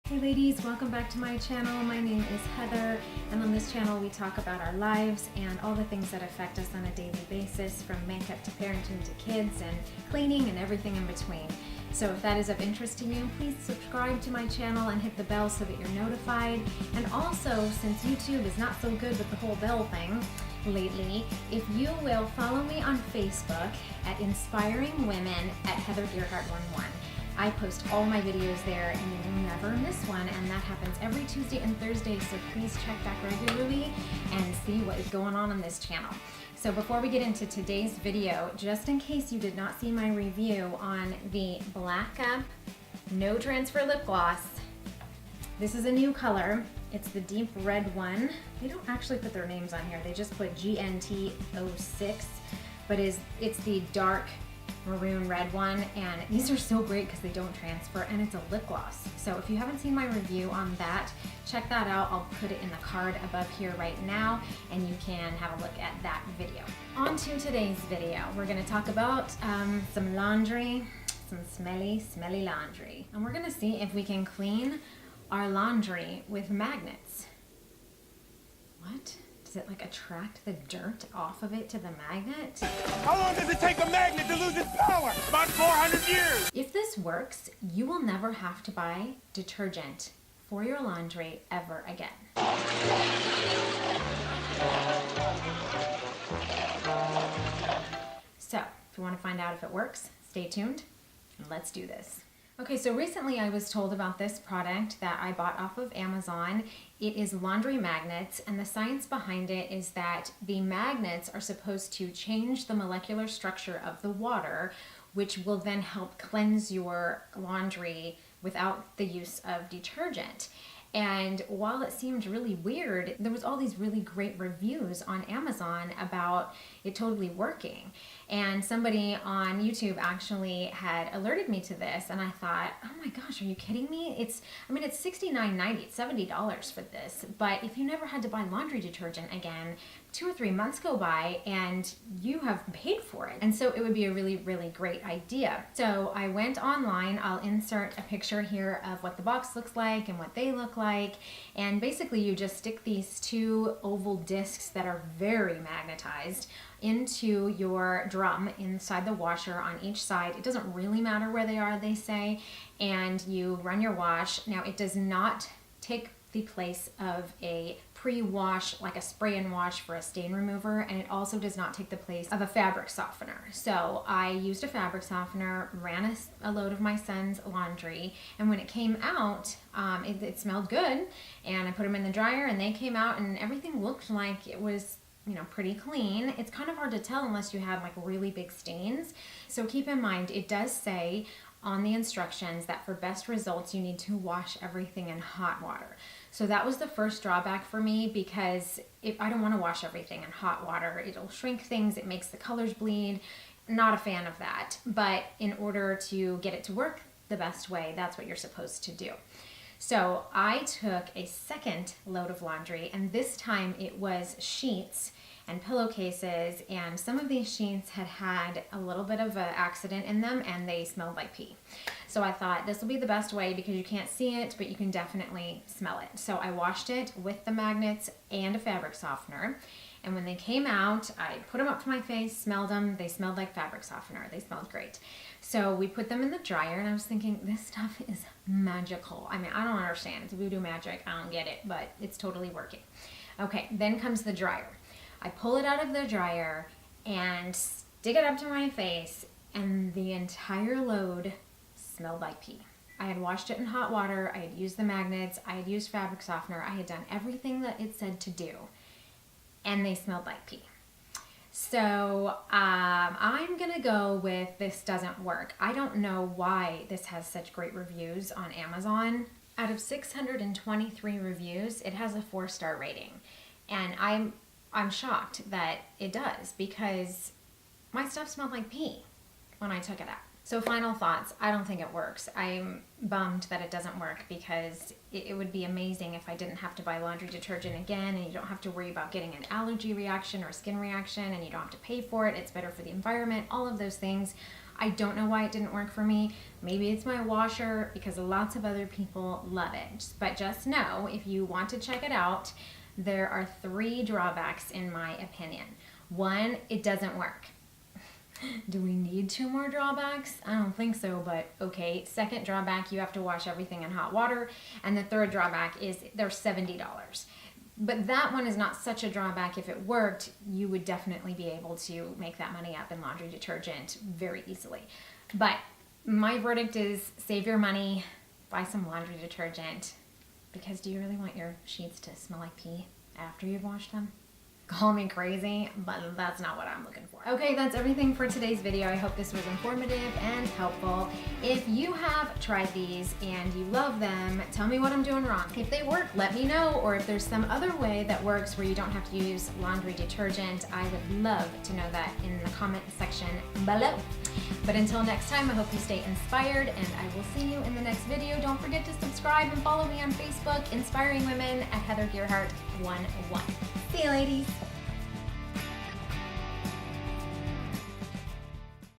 Hey ladies, welcome back to my channel. My name is Heather, and on this channel we talk about our lives and all the things that affect us on a daily basis, from makeup to parenting to kids and cleaning and everything in between. So if that is of interest to you, please subscribe to my channel and hit the bell so that you're notified. And also, since YouTube is not so good with the whole bell thing lately, if you will follow me on Facebook at Inspiring Women at Heather Gerhardt 11. I post all my videos there and you will never miss one, and that happens every Tuesday and Thursday, so please check back regularly and see what is going on this channel. So before we get into today's video, just in case you did not see my review on the Black Up No Transfer Lip Gloss, this is a new color. It's the deep red one. They don't actually put their names on here. They just put GNT06, but it's the dark maroon red one, and these are so great because they don't transfer, and it's a lip gloss. So if you haven't seen my review on that, check that out. I'll put it in the card above here right now, and you can have a look at that video. On to today's video. We're going to talk about some laundry, some smelly laundry, and we're going to see if we can clean our laundry with magnets. What? Does it like attract the dirt off of it to the magnet? How long does it take a magnet to lose its power? About 400 years. If this works, you will never have to buy detergent for your laundry ever again. So, if you want to find out if it works, stay tuned and let's do this. Okay, so recently I was told about this product that I bought off of Amazon. It is laundry magnets, and the science behind it is that the magnets are supposed to change the molecular structure of the water, which will then help cleanse your laundry without the use of detergent. And while it seemed really weird, there was all these really great reviews on Amazon about it totally working. And somebody on YouTube actually had alerted me to this, and I thought, oh my gosh, are you kidding me? It's $69.90, it's $70 for this. But if you never had to buy laundry detergent again, 2 or 3 months go by and you have paid for it. And so it would be a really, really great idea. So I went online. I'll insert a picture here of what the box looks like and what they look like. And basically you just stick these two oval discs that are very magnetized into your drum inside the washer on each side. It doesn't really matter where they are, they say, and you run your wash. Now, it does not take the place of a pre-wash, like a spray and wash for a stain remover, and it also does not take the place of a fabric softener. So I used a fabric softener, ran a load of my son's laundry, and when it came out, it smelled good, and I put them in the dryer, and they came out, and everything looked like it was, you know, pretty clean. It's kind of hard to tell unless you have like really big stains. So keep in mind, it does say on the instructions that for best results, you need to wash everything in hot water. So that was the first drawback for me, because if I don't want to wash everything in hot water, it'll shrink things, it makes the colors bleed. Not a fan of that. But in order to get it to work the best way, that's what you're supposed to do. So I took a second load of laundry, and this time it was sheets and pillowcases, and some of these sheets had a little bit of an accident in them, and they smelled like pee. So I thought this will be the best way, because you can't see it, but you can definitely smell it. So I washed it with the magnets and a fabric softener, and when they came out, I put them up to my face, smelled them. They smelled like fabric softener. They smelled great. So we put them in the dryer, and I was thinking, this stuff is magical. I mean, I don't understand. It's voodoo magic. I don't get it, but it's totally working. Okay, then comes the dryer. I pull it out of the dryer and stick it up to my face, and the entire load smelled like pee. I had washed it in hot water. I had used the magnets. I had used fabric softener. I had done everything that it said to do, and they smelled like pee. So I'm gonna go with this doesn't work. I don't know why this has such great reviews on Amazon. Out of 623 reviews, it has a 4-star rating, and I'm shocked that it does, because my stuff smelled like pee when I took it out. So final thoughts, I don't think it works. I'm bummed that it doesn't work, because it would be amazing if I didn't have to buy laundry detergent again, and you don't have to worry about getting an allergy reaction or skin reaction, and you don't have to pay for it. It's better for the environment, all of those things. I don't know why it didn't work for me. Maybe it's my washer, because lots of other people love it. But just know, if you want to check it out, there are 3 drawbacks in my opinion. 1, it doesn't work. Do we need 2 more drawbacks? I don't think so, but okay. Second drawback, you have to wash everything in hot water. And the third drawback is they're $70. But that one is not such a drawback. If it worked, you would definitely be able to make that money up in laundry detergent very easily. But my verdict is save your money, buy some laundry detergent, because do you really want your sheets to smell like pee after you've washed them? Call me crazy, but that's not what I'm looking for. Okay, that's everything for today's video. I hope this was informative and helpful. If you have tried these and you love them, tell me what I'm doing wrong. If they work, let me know, or if there's some other way that works where you don't have to use laundry detergent, I would love to know that in the comment section below. But until next time, I hope you stay inspired, and I will see you in the next video. Don't forget to subscribe and follow me on Facebook, Inspiring Women at Heather Gerhardt 11. See you, ladies.